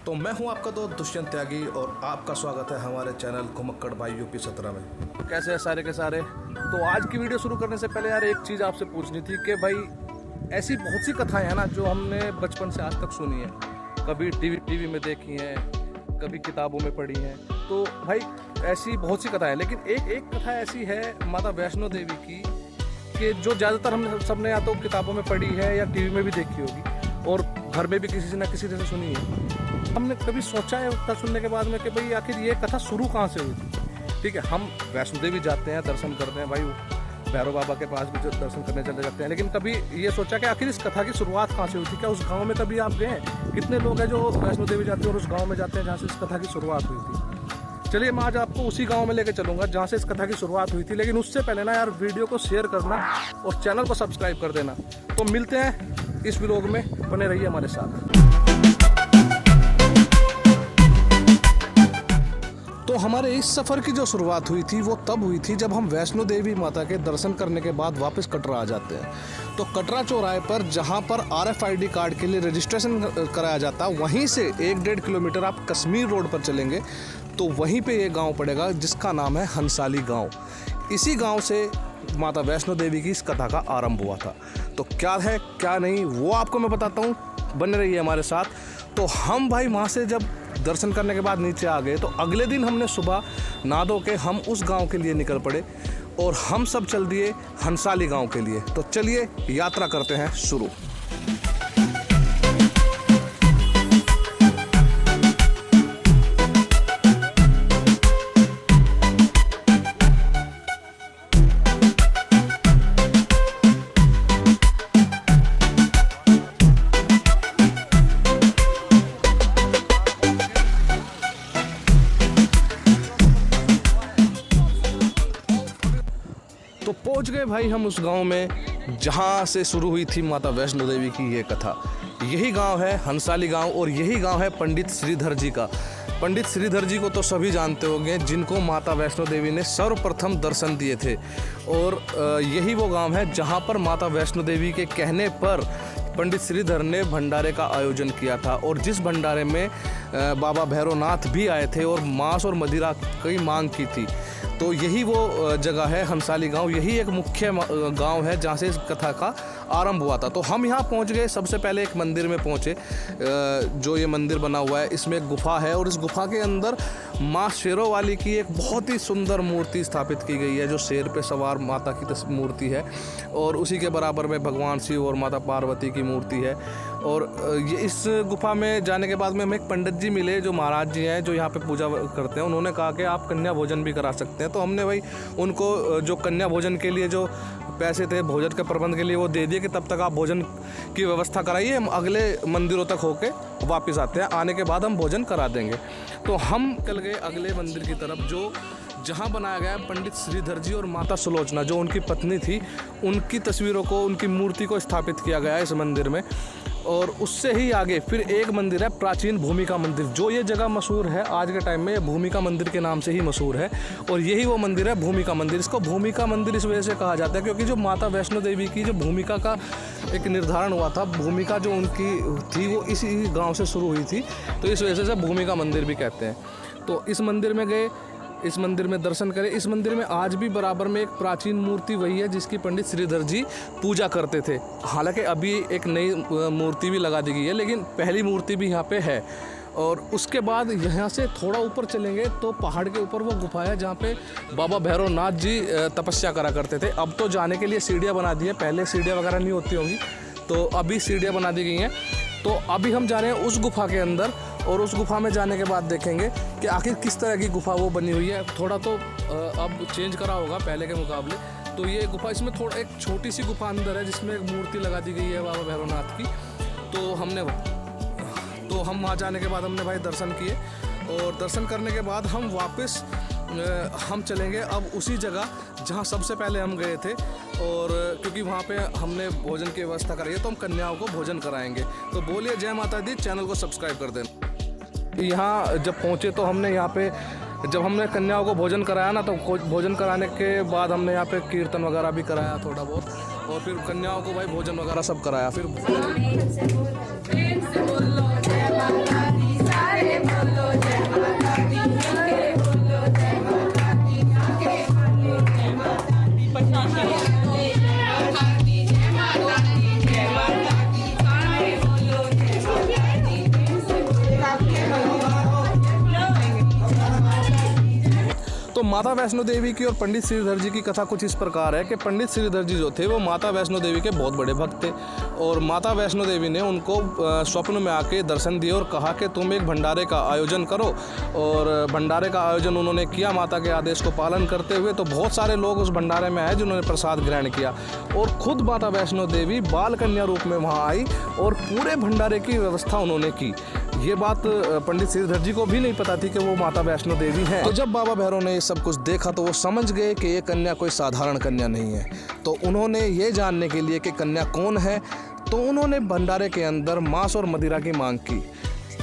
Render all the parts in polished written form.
तो मैं हूं आपका दोस्त दुष्यंत त्यागी और आपका स्वागत है हमारे चैनल घुमक्कड़ भाई यूपी 17 में। कैसे हैं सारे के सारे। तो आज की वीडियो शुरू करने से पहले यार एक चीज़ आपसे पूछनी थी कि भाई ऐसी बहुत सी कथाएं हैं ना जो हमने बचपन से आज तक सुनी है, कभी टीवी में देखी हैं, कभी किताबों में पढ़ी हैं। तो भाई ऐसी बहुत सी कथाएं, लेकिन एक कथा ऐसी है माता वैष्णो देवी की कि जो ज़्यादातर हमने सबने या तो किताबों में पढ़ी है या टीवी में भी देखी होगी और घर में भी किसी न किसी से सुनी है। हमने कभी सोचा है कथा सुनने के बाद में कि भाई आखिर ये कथा शुरू कहाँ से हुई थी। ठीक है, हम वैष्णो देवी जाते हैं, दर्शन करते हैं, भाई भैरव बाबा के पास भी जो दर्शन करने चले जाते हैं, लेकिन कभी ये सोचा कि आखिर इस कथा की शुरुआत कहाँ से हुई थी। क्या उस गांव में कभी आप गए? कितने लोग हैं जो वैष्णो देवी जाते हैं और उस गांव में जाते हैं जहाँ से इस कथा की शुरुआत हुई थी। चलिए मैं आज आपको उसी गांव में लेके चलूँगा जहाँ से इस कथा की शुरुआत हुई थी। लेकिन उससे पहले ना यार वीडियो को शेयर करना और चैनल को सब्सक्राइब कर देना। तो मिलते हैं इस व्लॉग में, बने रहिए हमारे साथ। तो हमारे इस सफ़र की जो शुरुआत हुई थी वो तब हुई थी जब हम वैष्णो देवी माता के दर्शन करने के बाद वापस कटरा आ जाते हैं। तो कटरा चौराहे पर जहाँ पर RFID कार्ड के लिए रजिस्ट्रेशन कराया जाता है, वहीं से 1-1.5 किलोमीटर आप कश्मीर रोड पर चलेंगे तो वहीं पे ये गांव पड़ेगा जिसका नाम है हंसाली गांव। इसी गांव से माता वैष्णो देवी की इस कथा का आरंभ हुआ था। तो क्या है क्या नहीं वो आपको मैं बताता हूँ, बने रहिए हमारे साथ। तो हम भाई वहाँ से जब दर्शन करने के बाद नीचे आ गए तो अगले दिन हमने सुबह नहा धो के हम उस गांव के लिए निकल पड़े और हम सब चल दिए हंसाली गांव के लिए। तो चलिए यात्रा करते हैं शुरू। तो पहुंच गए भाई हम उस गांव में जहां से शुरू हुई थी माता वैष्णो देवी की ये कथा। यही गांव है हंसाली गांव और यही गांव है पंडित श्रीधर जी का। पंडित श्रीधर जी को तो सभी जानते होंगे, जिनको माता वैष्णो देवी ने सर्वप्रथम दर्शन दिए थे। और यही वो गांव है जहां पर माता वैष्णो देवी के कहने पर पंडित श्रीधर ने भंडारे का आयोजन किया था और जिस भंडारे में बाबा भैरवनाथ भी आए थे और मांस और मदिरा की मांग की थी। तो यही वो जगह है हंसाली गांव, यही एक मुख्य गांव है जहां से इस कथा का आरंभ हुआ था। तो हम यहाँ पहुंच गए। सबसे पहले एक मंदिर में पहुंचे, जो ये मंदिर बना हुआ है, इसमें एक गुफा है और इस गुफा के अंदर माँ शेरों वाली की एक बहुत ही सुंदर मूर्ति स्थापित की गई है, जो शेर पे सवार माता की मूर्ति है। और उसी के बराबर में भगवान शिव और माता पार्वती की मूर्ति है। और ये इस गुफा में जाने के बाद में हमें एक पंडित जी मिले जो महाराज जी हैं, जो यहाँ पे पूजा करते हैं। उन्होंने कहा कि आप कन्या भोजन भी करा सकते हैं। तो हमने भाई उनको जो कन्या भोजन के लिए जो पैसे थे भोजन के प्रबंध के लिए वो दे दिए कि तब तक आप भोजन की व्यवस्था कराइए, हम अगले मंदिरों तक होके वापस आते हैं, आने के बाद हम भोजन करा देंगे। तो हम चल गए अगले मंदिर की तरफ, जो जहाँ बनाया गया है पंडित श्रीधर जी और माता सुलोचना जो उनकी पत्नी थी, उनकी तस्वीरों को, उनकी मूर्ति को स्थापित किया गया है इस मंदिर में। और उससे ही आगे फिर एक मंदिर है प्राचीन भूमिका मंदिर, जो ये जगह मशहूर है आज के टाइम में, ये भूमिका मंदिर के नाम से ही मशहूर है। और यही वो मंदिर है भूमिका मंदिर। इसको भूमिका मंदिर इस वजह से कहा जाता है क्योंकि जो माता वैष्णो देवी की जो भूमिका का एक निर्धारण हुआ था, भूमिका जो उनकी थी वो इसी गाँव से शुरू हुई थी, तो इस वजह से भूमिका मंदिर भी कहते हैं। तो इस मंदिर में गए, इस मंदिर में दर्शन करें। इस मंदिर में आज भी बराबर में एक प्राचीन मूर्ति वही है जिसकी पंडित श्रीधर जी पूजा करते थे। हालांकि अभी एक नई मूर्ति भी लगा दी गई है, लेकिन पहली मूर्ति भी यहाँ पे है। और उसके बाद यहाँ से थोड़ा ऊपर चलेंगे तो पहाड़ के ऊपर वो गुफा है जहाँ पे बाबा भैरवनाथ जी तपस्या करा करते थे। अब तो जाने के लिए सीढ़ियाँ बना दी है, पहले सीढ़ियाँ वगैरह नहीं होती होंगी, तो अभी सीढ़ियाँ बना दी गई हैं। तो अभी हम जा रहे हैं उस गुफा के अंदर और उस गुफा में जाने के बाद देखेंगे कि आखिर किस तरह की गुफा वो बनी हुई है। थोड़ा तो अब चेंज करा होगा पहले के मुकाबले। तो ये गुफा, इसमें थोड़ा एक छोटी सी गुफा अंदर है जिसमें एक मूर्ति लगा दी गई है बाबा भैरवनाथ की। तो हम वहाँ जाने के बाद हमने भाई दर्शन किए और दर्शन करने के बाद हम वापस हम चलेंगे अब उसी जगह जहाँ सबसे पहले हम गए थे। और क्योंकि वहाँ पे हमने भोजन की व्यवस्था कराई है तो हम कन्याओं को भोजन कराएंगे। तो बोलिए जय माता दी, चैनल को सब्सक्राइब कर देना। यहाँ जब पहुँचे तो हमने यहाँ पे जब हमने कन्याओं को भोजन कराया ना, तो भोजन कराने के बाद हमने यहाँ पे कीर्तन वगैरह भी कराया थोड़ा बहुत, और फिर कन्याओं को भाई भोजन वगैरह सब कराया। फिर माता वैष्णो देवी की और पंडित श्रीधर जी की कथा कुछ इस प्रकार है कि पंडित श्रीधर जी जो थे वो माता वैष्णो देवी के बहुत बड़े भक्त थे और माता वैष्णो देवी ने उनको स्वप्न में आके दर्शन दिए और कहा कि तुम एक भंडारे का आयोजन करो। और भंडारे का आयोजन उन्होंने किया माता के आदेश को पालन करते हुए। तो बहुत सारे लोग उस भंडारे में आए जिन्होंने प्रसाद ग्रहण किया और खुद माता वैष्णो देवी बाल कन्या रूप में वहाँ आई और पूरे भंडारे की व्यवस्था उन्होंने की। ये बात पंडित श्रीधर जी को भी नहीं पता थी कि वो माता वैष्णो देवी हैं। तो जब बाबा भैरव ने ये सब कुछ देखा तो वो समझ गए कि ये कन्या कोई साधारण कन्या नहीं है। तो उन्होंने ये जानने के लिए कि कन्या कौन है तो उन्होंने भंडारे के अंदर मांस और मदिरा की मांग की।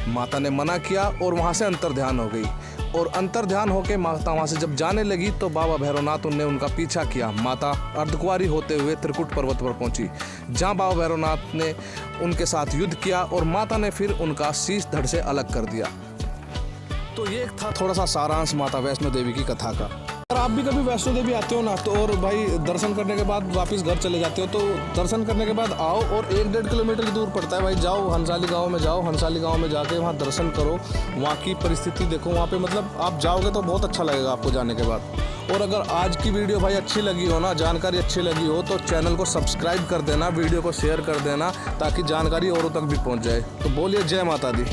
माता ने मना किया और वहाँ से अंतर्ध्यान हो गई और अंतर्ध्यान होकर माता वहाँ से जब जाने लगी तो बाबा भैरवनाथ ने उनका पीछा किया। माता अर्धकुंवारी होते हुए त्रिकुट पर्वत पर पहुंची जहाँ बाबा भैरवनाथ ने उनके साथ युद्ध किया और माता ने फिर उनका शीश धड़ से अलग कर दिया। तो ये था थोड़ा सा सारांश माता वैष्णो देवी की कथा का। अगर आप भी कभी वैष्णो देवी आते हो ना तो और भाई दर्शन करने के बाद वापस घर चले जाते हो तो दर्शन करने के बाद आओ और 1-1.5 किलोमीटर की दूर पड़ता है भाई, जाओ हंसाली गांव में जाओ, हंसाली गांव में जाके वहाँ दर्शन करो, वहाँ की परिस्थिति देखो। वहाँ पे मतलब आप जाओगे तो बहुत अच्छा लगेगा आपको जाने के बाद। और अगर आज की वीडियो भाई अच्छी लगी हो ना, जानकारी अच्छी लगी हो तो चैनल को सब्सक्राइब कर देना, वीडियो को शेयर कर देना ताकि जानकारी औरों तक भी पहुँच जाए। तो बोलिए जय माता दी।